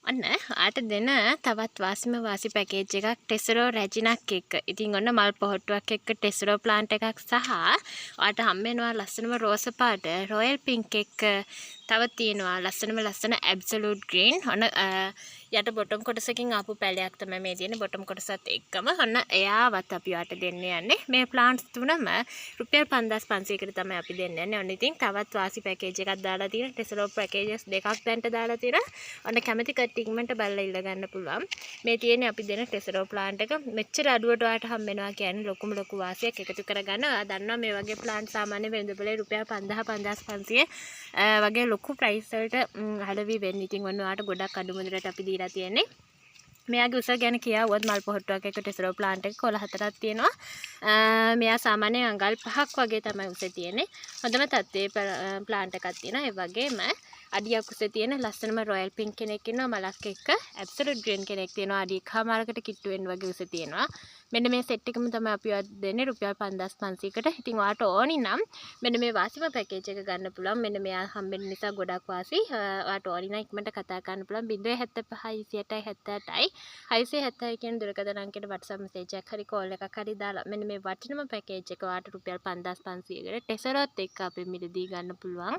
ඔන්න ආට දෙන තවත් වාසි පැකේජ් එකක් ටෙසරෝ රැජිනක් එක්ක. ඉතින් ඔන්න මල් පොහට්ටුවක් එක්ක ටෙසරෝ ප්ලාන්ට් එකක් සහ ඔයාලට හම්බ වෙනවා ලස්සනම රෝස පාට රොයල් පින්ක් එක්ක. තව තියෙනවා ලස්සන ඇබ්සලූට් ග්‍රීන්. ඔන්න යට බොටම් කොටසකින් ආපු පැලයක් තමයි මේ තියෙන්නේ. බොටම් කොටසත් එක්කම ඔන්න එයාවත් අපි ඔයාලට දෙන්න යන්නේ. මේ ප්ලාන්ට්ස් තුනම රුපියල් 5500කට තමයි අපි දෙන්න යන්නේ. ඔන්න ඉතින් තවත් වාසි පැකේජ් එකක් දාලා තියෙනවා. ටෙසරෝ පැකේජස් දෙකක් දැන්ට දාලා තියෙනවා. ඔන්න කැමති ටිග්මන්ට් බලලා ඉල්ල ගන්න පුළුවන්. මේ තියෙන්නේ අපි දෙන ටෙසරෝ ප්ලාන්ට් එක. මෙච්චර අඩුවට ඔයාලට හම්බ වෙනවා කියන්නේ ලොකු වාසියක් එකතු කරගන්න. ඔයා දන්නවා මේ වගේ ප්ලාන්ට් සාමාන්‍ය වෙළඳපොලේ රුපියල් 5500 වගේ ලොකු ප්‍රයිස් වලට අඩවි වෙන්නේ. ඉතින් ඔන්න ඔයාලට ගොඩක් අඩු මුදලට අපි දීලා තියෙන්නේ. මෙයාගේ උස ගැන කියාවුවත් මල් පොහට්ටුවක් එක ටෙසරෝ ප්ලාන්ට් එක කොළ 4ක් තියෙනවා. මෙයා සාමාන්‍යයෙන් අඟල් 5ක් වගේ තමයි උස තියෙන්නේ. හොඳම තත්ත්වයේ ප්ලාන්ට් එකක් තියෙනවා. ඒ වගේම අඩියක් උස තියෙන ලස්සනම රොයල් පින්ක් කෙනෙක් ඉන්නවා මලක් එක්ක. ඇබ්සලූට් ග්‍රීන් කෙනෙක් තියෙනවා. අඩිය කමාරකට කිට්ටු වෙන වගේ උස තියෙනවා. මෙන්න මේ සෙට් එකම තමයි අපි දෙන්නේ රුපියල් 5500කට. ඉතින් ඔයාලට ඕනි නම් මෙන්න මේ වාසිම පැකේජ් එක ගන්න පුළුවන්. මෙන්න මෙයා හම්බෙන්න නිසා ගොඩක් වාසි. ඔයාලට ඕනි නම් ඉක්මනට කතා කරන්න පුළුවන් 075 78 670 කියන දුරකථන අංකයට WhatsApp message එකක් හරි call එකක් හරි දාලා මෙන්න මේ වටිනම පැකේජ් එක ඔයාලට රුපියල් 5500කට ටෙසරොත් එක්ක අපි මිලදී ගන්න පුළුවන්.